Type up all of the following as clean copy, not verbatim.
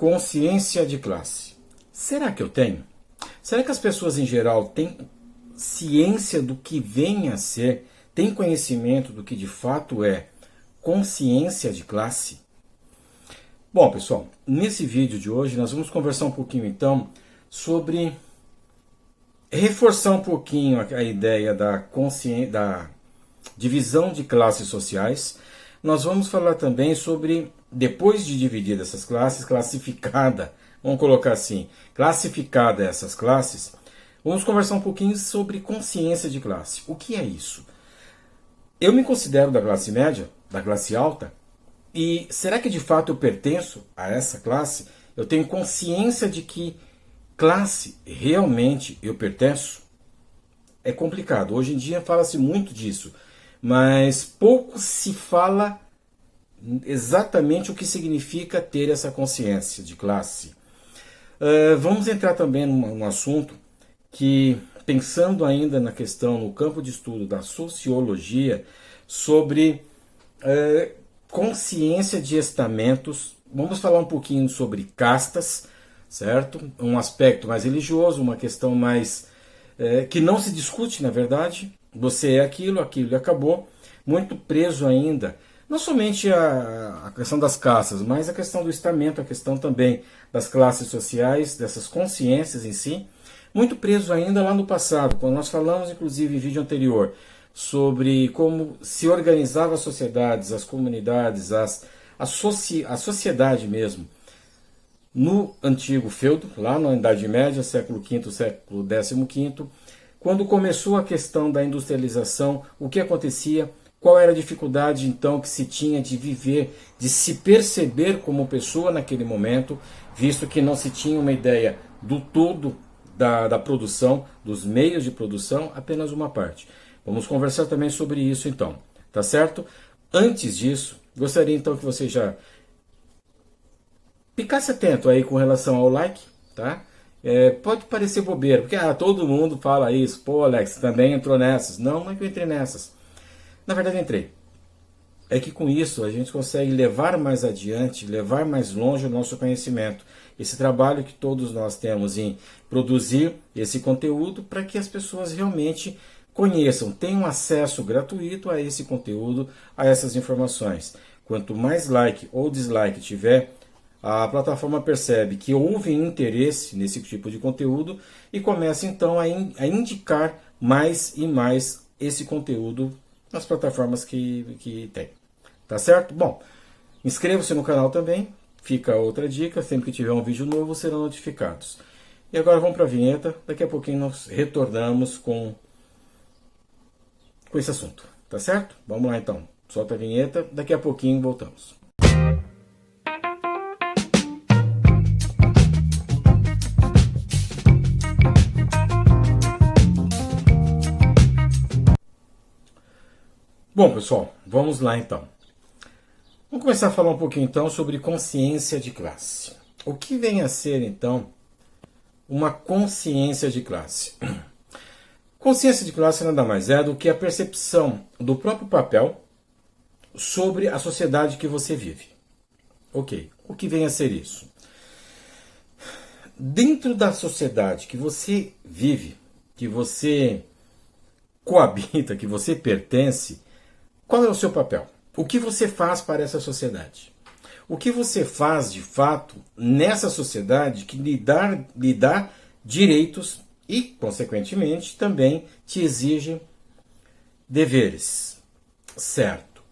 Consciência de classe. Será que eu tenho? Será que as pessoas em geral têm ciência do que vem a ser, têm conhecimento do que de fato é consciência de classe? Bom, pessoal, nesse vídeo de hoje nós vamos conversar um pouquinho então sobre reforçar um pouquinho a ideia da divisão de classes sociais. Nós vamos falar também sobre, depois de dividir essas classes, classificada, vamos colocar assim, classificada essas classes, vamos conversar um pouquinho sobre consciência de classe. O que é isso? Eu me considero da classe média, da classe alta, e será que de fato eu pertenço a essa classe? Eu tenho consciência de que classe realmente eu pertenço? É complicado. Hoje em dia fala-se muito disso, mas pouco se fala exatamente o que significa ter essa consciência de classe. Vamos entrar também num assunto que, pensando ainda na questão, no campo de estudo da sociologia, sobre consciência de estamentos. Vamos falar um pouquinho sobre castas, certo? Um aspecto mais religioso, uma questão mais que não se discute, na verdade. Você é aquilo, aquilo e acabou. Muito preso ainda, não somente a questão das castas, mas a questão do estamento, a questão também das classes sociais, dessas consciências em si. Muito preso ainda lá no passado, quando nós falamos, inclusive, em vídeo anterior, sobre como se organizavam as sociedades, as comunidades, a sociedade mesmo, no antigo feudo, lá na Idade Média, século V, século XV, quando começou a questão da industrialização, o que acontecia, qual era a dificuldade então que se tinha de viver, de se perceber como pessoa naquele momento, visto que não se tinha uma ideia do todo da produção, dos meios de produção, apenas uma parte. Vamos conversar também sobre isso então, tá certo? Antes disso, gostaria então que você já ficasse atento aí com relação ao like, tá? Pode parecer bobeira, porque todo mundo fala isso. Pô, Alex, também entrou nessas. Não é que eu entrei nessas. Na verdade, entrei. É que com isso a gente consegue levar mais adiante, levar mais longe o nosso conhecimento. Esse trabalho que todos nós temos em produzir esse conteúdo para que as pessoas realmente conheçam, tenham acesso gratuito a esse conteúdo, a essas informações. Quanto mais like ou dislike tiver, a plataforma percebe que houve interesse nesse tipo de conteúdo e começa então a indicar mais e mais esse conteúdo nas plataformas que tem. Tá certo? Bom, inscreva-se no canal também, fica outra dica, sempre que tiver um vídeo novo serão notificados. E agora vamos para a vinheta, daqui a pouquinho nós retornamos com esse assunto, tá certo? Vamos lá então, solta a vinheta, daqui a pouquinho voltamos. Bom, pessoal, vamos lá então. Vamos começar a falar um pouquinho então sobre consciência de classe. O que vem a ser então uma consciência de classe? Consciência de classe nada mais é do que a percepção do próprio papel sobre a sociedade que você vive. Ok, o que vem a ser isso? Dentro da sociedade que você vive, que você coabita, que você pertence, qual é o seu papel? O que você faz para essa sociedade? O que você faz de fato nessa sociedade que lhe dá direitos e, consequentemente, também te exige deveres, certo?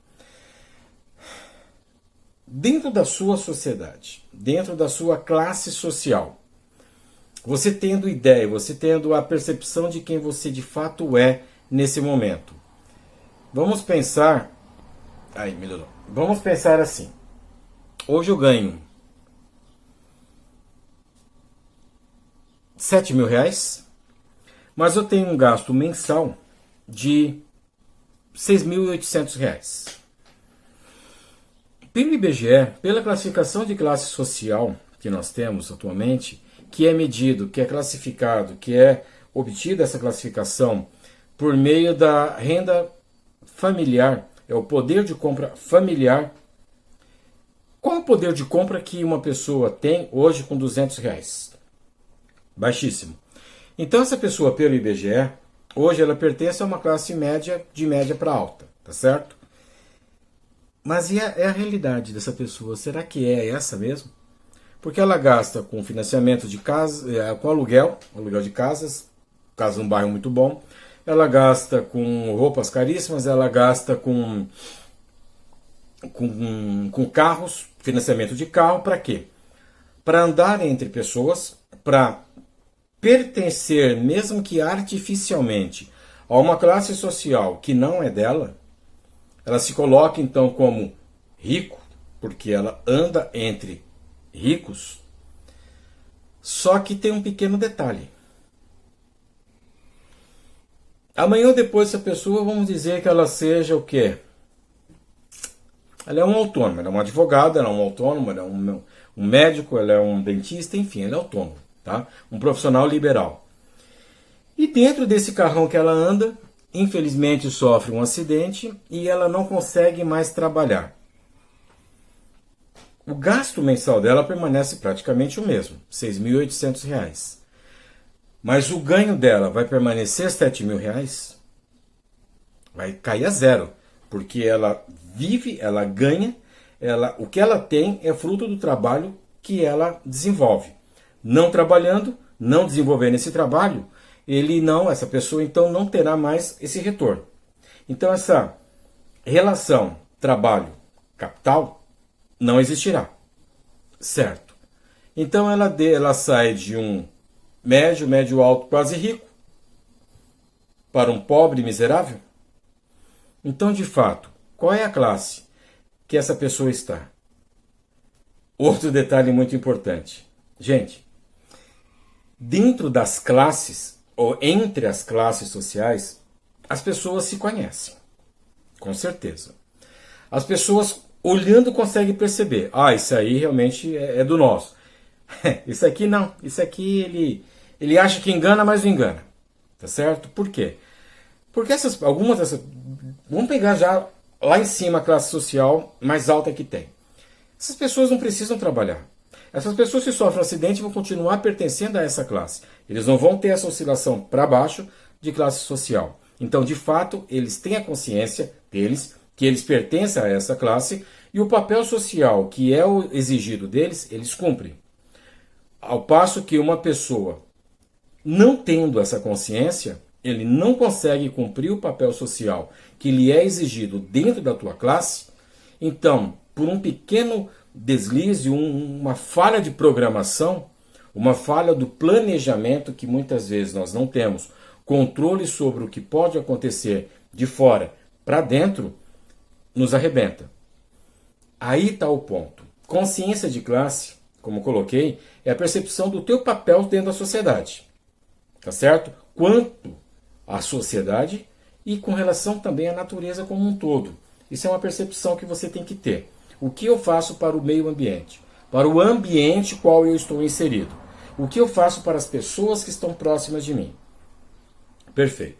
Dentro da sua sociedade, dentro da sua classe social, você tendo ideia, você tendo a percepção de quem você de fato é nesse momento. Vamos pensar... Aí, melhorou. Vamos pensar assim. Hoje eu ganho R$7.000, mas eu tenho um gasto mensal de R$6.800. Pelo IBGE, pela classificação de classe social que nós temos atualmente, que é medido, que é classificado, que é obtida essa classificação por meio da renda familiar, é o poder de compra familiar, Qual é o poder de compra que uma pessoa tem hoje com R$ 200? Baixíssimo. Então essa pessoa, pelo IBGE, hoje ela pertence a uma classe média, de média para alta, tá certo? Mas é a realidade dessa pessoa? Será que é essa mesmo? Porque ela gasta com financiamento de casa, com aluguel de casas, casa num bairro muito bom, ela gasta com roupas caríssimas, ela gasta com carros, financiamento de carro, para quê? Para andar entre pessoas, para pertencer, mesmo que artificialmente, a uma classe social que não é dela. Ela se coloca então como rico, porque ela anda entre ricos. Só que tem um pequeno detalhe. Amanhã ou depois essa pessoa, vamos dizer que ela seja o quê? Ela é um autônomo, ela é um advogado, ela é um autônomo, ela é um médico, ela é um dentista, enfim, ela é autônomo, tá? Um profissional liberal. E dentro desse carrão que ela anda, infelizmente sofre um acidente e ela não consegue mais trabalhar. O gasto mensal dela permanece praticamente o mesmo, R$ 6.800. Mas o ganho dela vai permanecer R$ 7.000? Vai cair a zero, porque ela vive, ela ganha, o que ela tem é fruto do trabalho que ela desenvolve. Não trabalhando, não desenvolvendo esse trabalho, essa pessoa então não terá mais esse retorno. Então essa relação trabalho-capital não existirá, certo? Então ela sai de um médio alto, quase rico, para um pobre miserável. Então, de fato, qual é a classe que essa pessoa está? Outro detalhe muito importante. Gente, dentro das classes, ou entre as classes sociais, as pessoas se conhecem, com certeza. As pessoas, olhando, conseguem perceber. Isso aí realmente é do nosso. Isso aqui não. Isso aqui ele acha que engana, mas não engana. Tá certo? Por quê? Porque algumas dessas... Vamos pegar já lá em cima a classe social mais alta que tem. Essas pessoas não precisam trabalhar. Essas pessoas que sofrem um acidente vão continuar pertencendo a essa classe. Eles não vão ter essa oscilação para baixo de classe social. Então, de fato, eles têm a consciência deles, que eles pertencem a essa classe, e o papel social que é o exigido deles, eles cumprem. Ao passo que uma pessoa, não tendo essa consciência, ele não consegue cumprir o papel social que lhe é exigido dentro da tua classe, então, por um pequeno deslize, uma falha de programação, uma falha do planejamento, que muitas vezes nós não temos controle sobre o que pode acontecer de fora para dentro, nos arrebenta. Aí está o ponto. Consciência de classe, como coloquei, é a percepção do teu papel dentro da sociedade. Tá certo? Quanto à sociedade e com relação também à natureza como um todo. Isso é uma percepção que você tem que ter. O que eu faço para o meio ambiente? Para o ambiente qual eu estou inserido? O que eu faço para as pessoas que estão próximas de mim? Perfeito.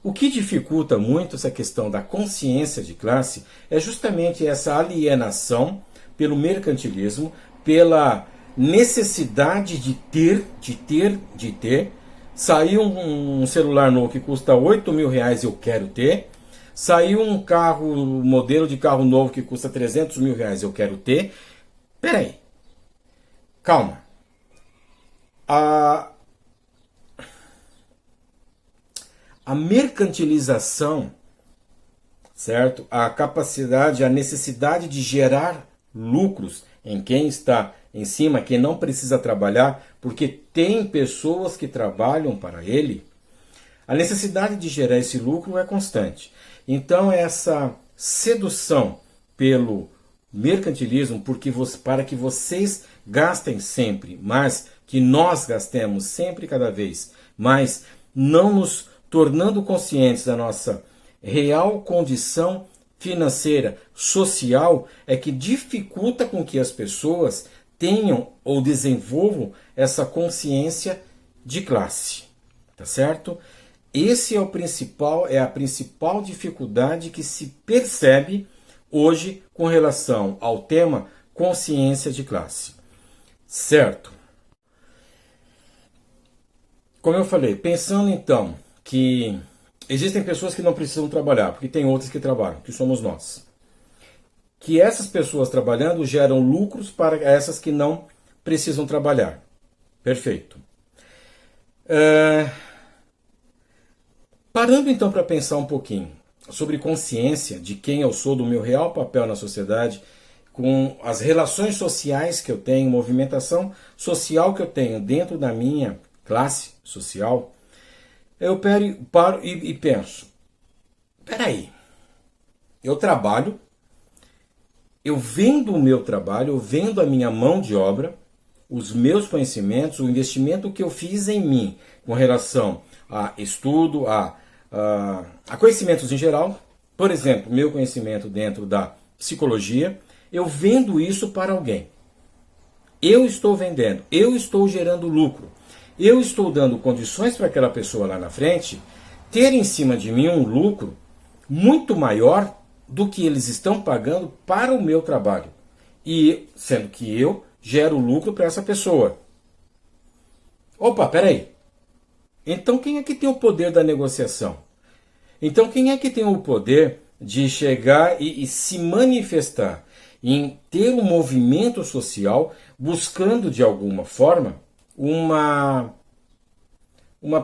O que dificulta muito essa questão da consciência de classe é justamente essa alienação pelo mercantilismo, pela necessidade de ter. Saiu um celular novo que custa R$ 8.000, eu quero ter. Saiu um modelo de carro novo que custa R$ 300.000, eu quero ter. Peraí, calma. A mercantilização, certo? A capacidade, a necessidade de gerar lucros em quem está em cima, quem não precisa trabalhar, porque tem pessoas que trabalham para ele, a necessidade de gerar esse lucro é constante. Então essa sedução pelo mercantilismo, para que vocês gastem sempre mais, que nós gastemos sempre cada vez mais, não nos tornando conscientes da nossa real condição financeira, social, é que dificulta com que as pessoas tenham ou desenvolvam essa consciência de classe, tá certo? Esse é a principal dificuldade que se percebe hoje com relação ao tema consciência de classe. Certo? Como eu falei, pensando então que existem pessoas que não precisam trabalhar, porque tem outras que trabalham, que somos nós. Que essas pessoas trabalhando geram lucros para essas que não precisam trabalhar. Perfeito. Parando então para pensar um pouquinho sobre consciência de quem eu sou, do meu real papel na sociedade, com as relações sociais que eu tenho, movimentação social que eu tenho dentro da minha classe social, eu paro e penso, peraí, eu trabalho, eu vendo o meu trabalho, eu vendo a minha mão de obra, os meus conhecimentos, o investimento que eu fiz em mim com relação a estudo, a conhecimentos em geral, por exemplo, meu conhecimento dentro da psicologia, eu vendo isso para alguém. Eu estou vendendo, eu estou gerando lucro, eu estou dando condições para aquela pessoa lá na frente ter em cima de mim um lucro muito maior do que eles estão pagando para o meu trabalho. E sendo que eu gero lucro para essa pessoa. Opa, peraí. Então quem é que tem o poder da negociação? Então quem é que tem o poder de chegar e se manifestar em ter um movimento social buscando de alguma forma uma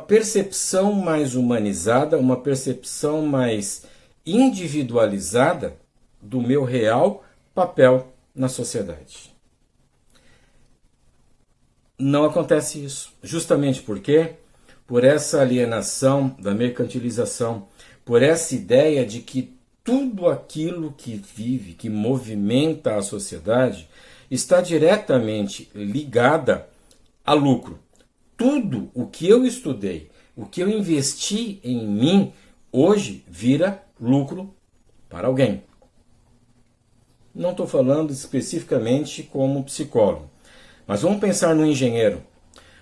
percepção mais humanizada, uma percepção mais individualizada do meu real papel na sociedade? Não acontece isso. Justamente porque, por essa alienação da mercantilização, por essa ideia de que tudo aquilo que vive, que movimenta a sociedade, está diretamente ligada a lucro. Tudo o que eu estudei, o que eu investi em mim, hoje vira lucro para alguém. Não estou falando especificamente como psicólogo, mas vamos pensar no engenheiro,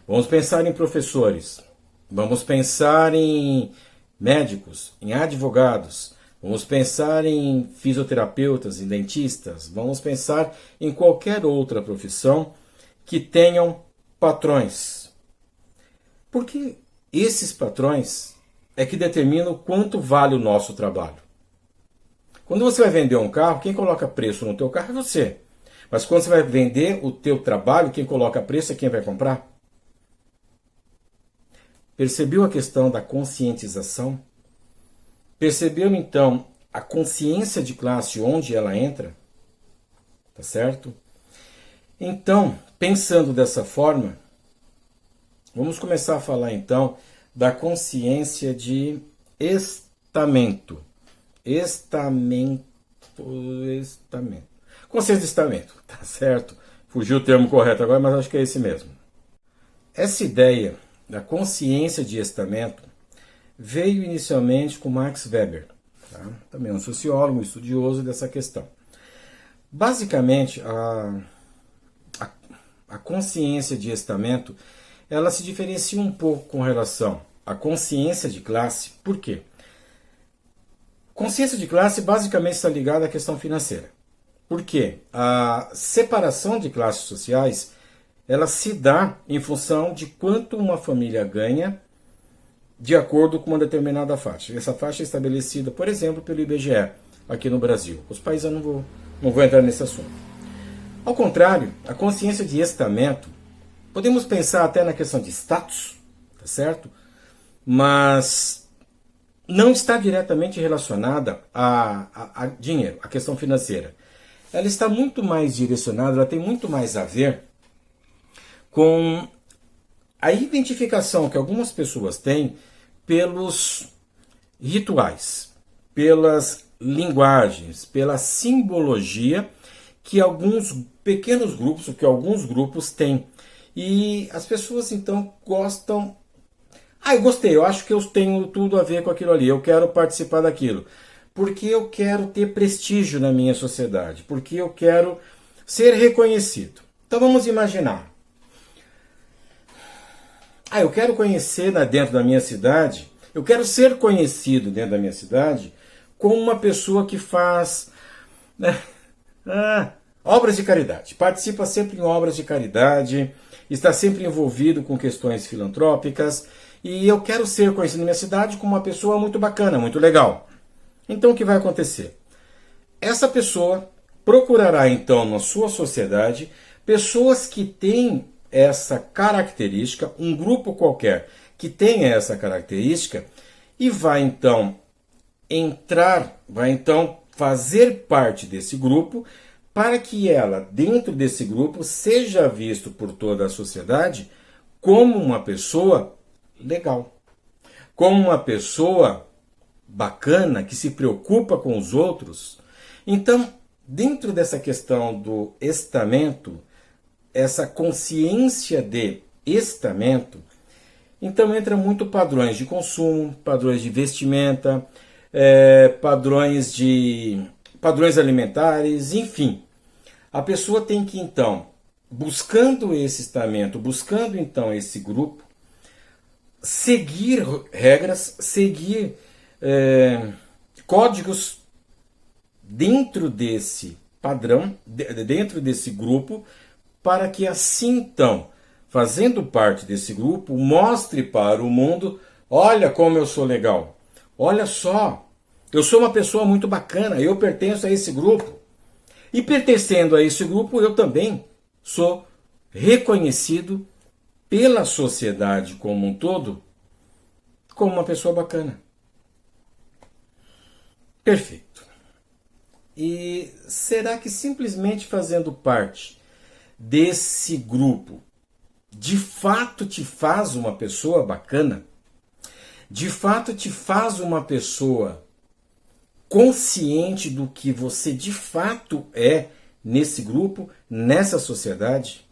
vamos pensar em professores, vamos pensar em médicos, em advogados, vamos pensar em fisioterapeutas, em dentistas, vamos pensar em qualquer outra profissão que tenham patrões. Porque esses patrões é que determinam quanto vale o nosso trabalho. Quando você vai vender um carro, quem coloca preço no teu carro é você. Mas quando você vai vender o teu trabalho, quem coloca preço é quem vai comprar. Percebeu a questão da conscientização? Percebeu então a consciência de classe onde ela entra? Tá certo? Então, pensando dessa forma, vamos começar a falar então da consciência de estamento. Estamento. Consciência de estamento, tá certo? Fugiu o termo correto agora, mas acho que é esse mesmo. Essa ideia da consciência de estamento veio inicialmente com Max Weber, tá? Também um sociólogo, um estudioso dessa questão. Basicamente, a consciência de estamento, ela se diferencia um pouco com relação à consciência de classe. Por quê? Consciência de classe basicamente está ligada à questão financeira. Por quê? A separação de classes sociais, ela se dá em função de quanto uma família ganha de acordo com uma determinada faixa. Essa faixa é estabelecida, por exemplo, pelo IBGE aqui no Brasil. Os países eu não vou entrar nesse assunto. Ao contrário, a consciência de estamento, podemos pensar até na questão de status, tá certo? Mas não está diretamente relacionada a dinheiro, a questão financeira. Ela está muito mais direcionada, ela tem muito mais a ver com a identificação que algumas pessoas têm pelos rituais, pelas linguagens, pela simbologia que alguns pequenos grupos, que alguns grupos têm. E as pessoas então gostam. Eu gostei, eu acho que eu tenho tudo a ver com aquilo ali, eu quero participar daquilo. Porque eu quero ter prestígio na minha sociedade, porque eu quero ser reconhecido. Então vamos imaginar. Eu quero conhecer dentro da minha cidade, eu quero ser conhecido dentro da minha cidade como uma pessoa que faz, Obras de caridade. Participa sempre em obras de caridade, está sempre envolvido com questões filantrópicas, e eu quero ser conhecido na minha cidade como uma pessoa muito bacana, muito legal. Então o que vai acontecer? Essa pessoa procurará então na sua sociedade pessoas que têm essa característica, um grupo qualquer que tenha essa característica, e vai então fazer parte desse grupo, para que ela, dentro desse grupo, seja visto por toda a sociedade como uma pessoa legal, como uma pessoa bacana, que se preocupa com os outros. Então, dentro dessa questão do estamento, essa consciência de estamento, então entra muito padrões de consumo, padrões de vestimenta, padrões alimentares, enfim. A pessoa tem que então, buscando esse estamento, buscando então esse grupo, seguir regras, seguir códigos dentro desse padrão, dentro desse grupo, para que assim então, fazendo parte desse grupo, mostre para o mundo: olha como eu sou legal, olha só, eu sou uma pessoa muito bacana, eu pertenço a esse grupo. E pertencendo a esse grupo, eu também sou reconhecido pela sociedade como um todo como uma pessoa bacana. Perfeito. E será que simplesmente fazendo parte desse grupo de fato te faz uma pessoa bacana? De fato te faz uma pessoa consciente do que você de fato é nesse grupo, nessa sociedade?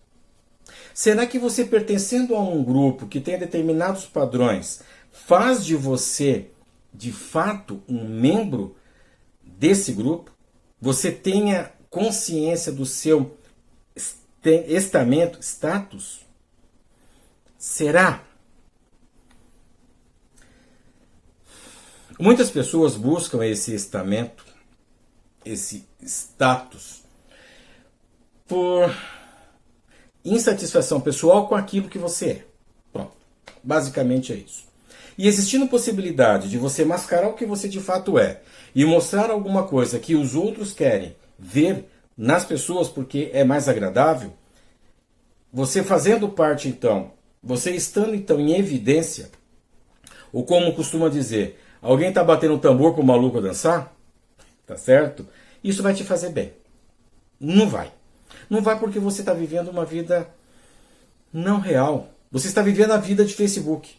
Será que você, pertencendo a um grupo que tem determinados padrões, faz de você de fato um membro desse grupo? Você tenha consciência do seu estamento, status? Será? Muitas pessoas buscam esse estamento, esse status, por insatisfação pessoal com aquilo que você é. Pronto. Basicamente é isso. E existindo possibilidade de você mascarar o que você de fato é e mostrar alguma coisa que os outros querem ver nas pessoas porque é mais agradável, você fazendo parte então, você estando então em evidência, ou como costuma dizer, alguém está batendo um tambor para o maluco dançar? Tá certo? Isso vai te fazer bem. Não vai. Não vai porque você está vivendo uma vida não real. Você está vivendo a vida de Facebook.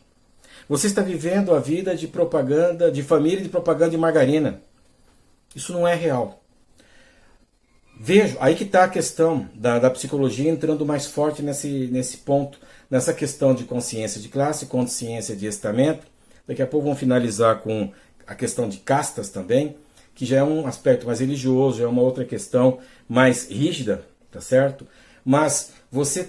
Você está vivendo a vida de propaganda, de família, de propaganda de margarina. Isso não é real. Vejo, aí que está a questão da psicologia entrando mais forte nesse ponto, nessa questão de consciência de classe, consciência de estamento. Daqui a pouco vamos finalizar com a questão de castas também, que já é um aspecto mais religioso, já é uma outra questão mais rígida, tá certo? Mas você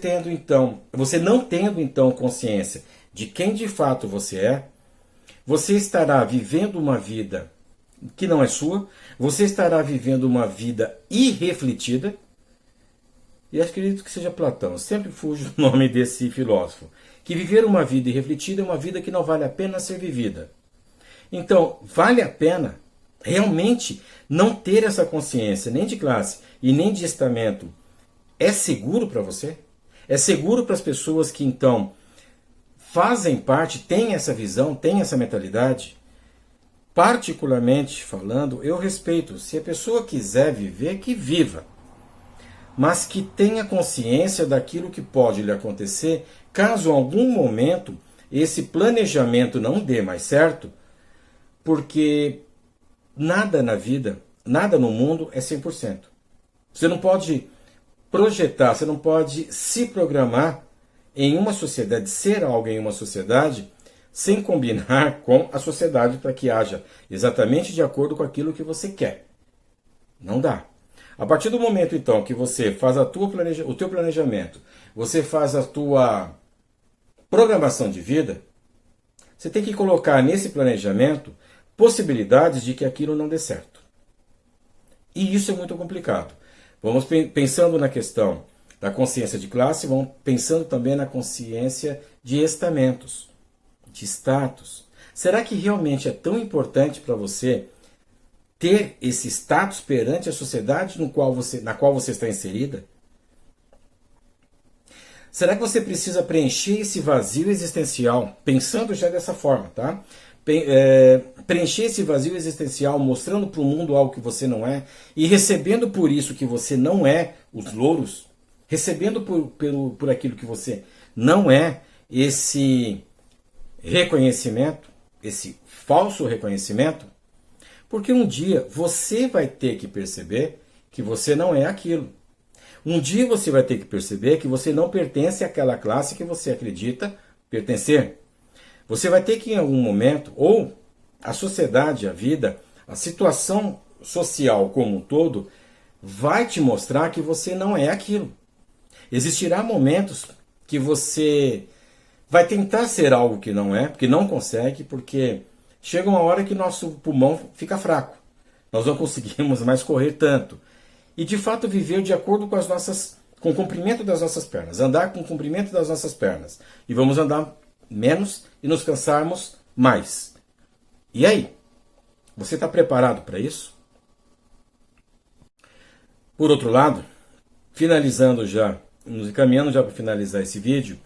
não tendo então consciência de quem de fato você é, você estará vivendo uma vida que não é sua, você estará vivendo uma vida irrefletida, e acredito que seja Platão, sempre fujo o nome desse filósofo, que viver uma vida irrefletida é uma vida que não vale a pena ser vivida. Então, vale a pena realmente não ter essa consciência, nem de classe e nem de estamento. É seguro para você? É seguro para as pessoas que então fazem parte, têm essa visão, têm essa mentalidade? Particularmente falando, eu respeito. Se a pessoa quiser viver, que viva. Mas que tenha consciência daquilo que pode lhe acontecer caso em algum momento esse planejamento não dê mais certo, porque nada na vida, nada no mundo é 100%. Você não pode projetar, você não pode se programar em uma sociedade, ser alguém em uma sociedade, sem combinar com a sociedade para que haja exatamente de acordo com aquilo que você quer. Não dá. A partir do momento, então, que você faz o teu planejamento, você faz a tua programação de vida, você tem que colocar nesse planejamento possibilidades de que aquilo não dê certo. E isso é muito complicado. Vamos pensando na questão da consciência de classe, vamos pensando também na consciência de estamentos, de status. Será que realmente é tão importante para você ter esse status perante a sociedade na qual você está inserida? Será que você precisa preencher esse vazio existencial, pensando já dessa forma, tá? Preencher esse vazio existencial, mostrando para o mundo algo que você não é, e recebendo por isso que você não é os louros, recebendo por aquilo que você não é esse reconhecimento, esse falso reconhecimento, porque um dia você vai ter que perceber que você não é aquilo. Um dia você vai ter que perceber que você não pertence àquela classe que você acredita pertencer. Você vai ter que em algum momento, ou a sociedade, a vida, a situação social como um todo, vai te mostrar que você não é aquilo. Existirá momentos que você vai tentar ser algo que não é, porque não consegue, porque chega uma hora que nosso pulmão fica fraco. Nós não conseguimos mais correr tanto. E de fato viver de acordo com o comprimento das nossas pernas. Andar com o comprimento das nossas pernas. E vamos andar menos e nos cansarmos mais. E aí? Você está preparado para isso? Por outro lado, nos encaminhando já para finalizar esse vídeo,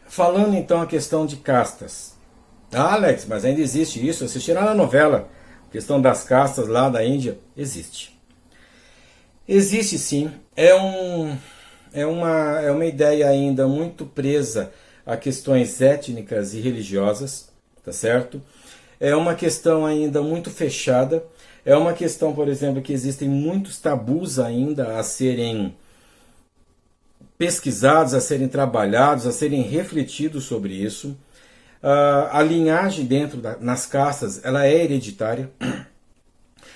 falando então a questão de castas. Ah, Alex, mas ainda existe isso? Assistirá na novela, a questão das castas lá da Índia. Existe. Existe sim. É uma ideia ainda muito presa a questões étnicas e religiosas, tá certo? É uma questão ainda muito fechada. É uma questão, por exemplo, que existem muitos tabus ainda a serem pesquisados, a serem trabalhados, a serem refletidos sobre isso. A linhagem nas castas, ela é hereditária.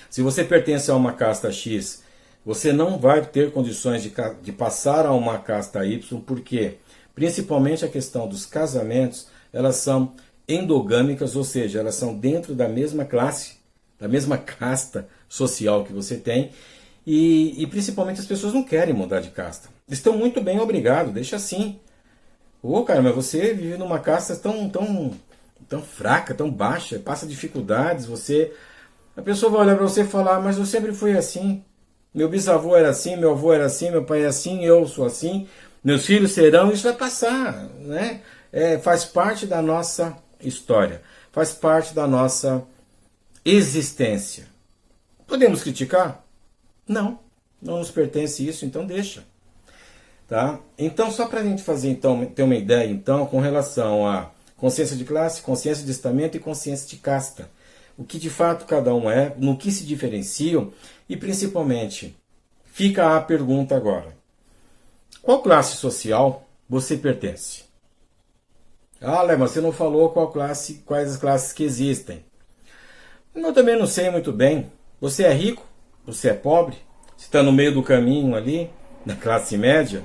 Se você pertence a uma casta X, você não vai ter condições de passar a uma casta Y, porque principalmente a questão dos casamentos, elas são endogâmicas, ou seja, elas são dentro da mesma classe, da mesma casta social que você tem, e principalmente as pessoas não querem mudar de casta. Estão muito bem, obrigado, deixa assim. Cara, mas você vive numa casta tão fraca, tão baixa, passa dificuldades, a pessoa vai olhar para você e falar, mas eu sempre fui assim. Meu bisavô era assim, meu avô era assim, meu pai é assim, eu sou assim, meus filhos serão, isso vai passar, né? Faz parte da nossa história, faz parte da nossa existência. Podemos criticar? Não nos pertence isso, então deixa. Tá? Então, só para a gente ter uma ideia então, com relação a consciência de classe, consciência de estamento e consciência de casta. O que de fato cada um é, no que se diferenciam e principalmente, fica a pergunta agora. Qual classe social você pertence? Léo, mas você não falou quais as classes que existem. Eu também não sei muito bem. Você é rico? Você é pobre? Você está no meio do caminho ali, na classe média?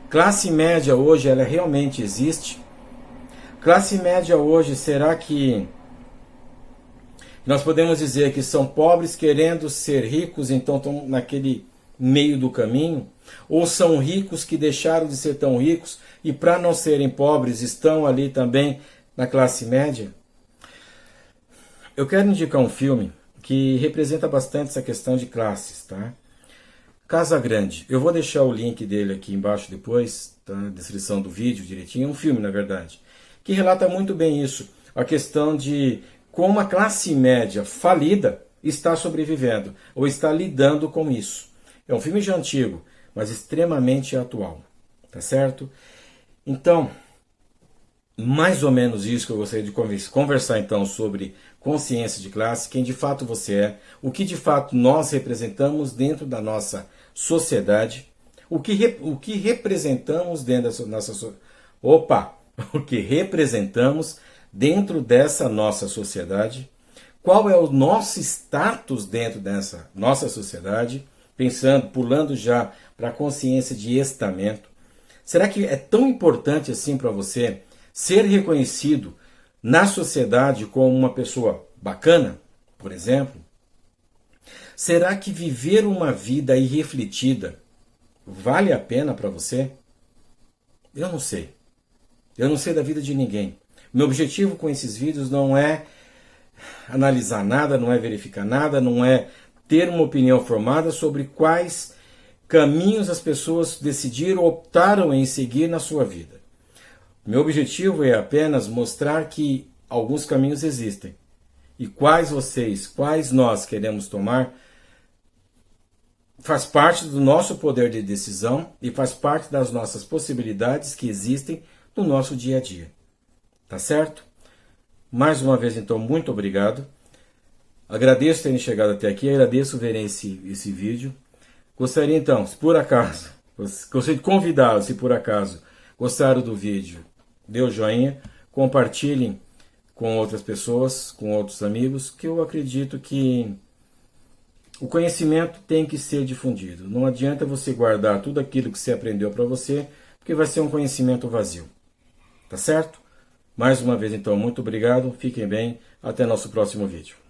Classe média hoje, ela realmente existe? Classe média hoje, será que nós podemos dizer que são pobres querendo ser ricos, então estão naquele meio do caminho? Ou são ricos que deixaram de ser tão ricos e para não serem pobres estão ali também na classe média? Eu quero indicar um filme que representa bastante essa questão de classes, tá? Casa Grande. Eu vou deixar o link dele aqui embaixo depois, tá? Na descrição do vídeo direitinho. É um filme, na verdade, que relata muito bem isso. A questão de como a classe média falida está sobrevivendo ou está lidando com isso. É um filme já antigo, mas extremamente atual, tá certo? Então, mais ou menos isso que eu gostaria de conversar então sobre consciência de classe, quem de fato você é, o que de fato nós representamos dentro da nossa sociedade, o que representamos dentro da nossa o que representamos dentro dessa nossa sociedade, qual é o nosso status dentro dessa nossa sociedade, pulando já para a consciência de estamento. Será que é tão importante assim para você ser reconhecido na sociedade como uma pessoa bacana, por exemplo? Será que viver uma vida irrefletida vale a pena para você? Eu não sei. Eu não sei da vida de ninguém. Meu objetivo com esses vídeos não é analisar nada, não é verificar nada, não é ter uma opinião formada sobre quais caminhos as pessoas decidiram, optaram em seguir na sua vida. Meu objetivo é apenas mostrar que alguns caminhos existem. E quais nós queremos tomar, faz parte do nosso poder de decisão e faz parte das nossas possibilidades que existem no nosso dia a dia. Tá certo? Mais uma vez, então, muito obrigado. Agradeço terem chegado até aqui, agradeço verem esse vídeo. Gostaria, então, se por acaso, gostaria de convidá-los, se por acaso gostaram do vídeo, dê o joinha, compartilhem com outras pessoas, com outros amigos, que eu acredito que o conhecimento tem que ser difundido. Não adianta você guardar tudo aquilo que você aprendeu para você, porque vai ser um conhecimento vazio. Tá certo? Mais uma vez, então, muito obrigado, fiquem bem, até nosso próximo vídeo.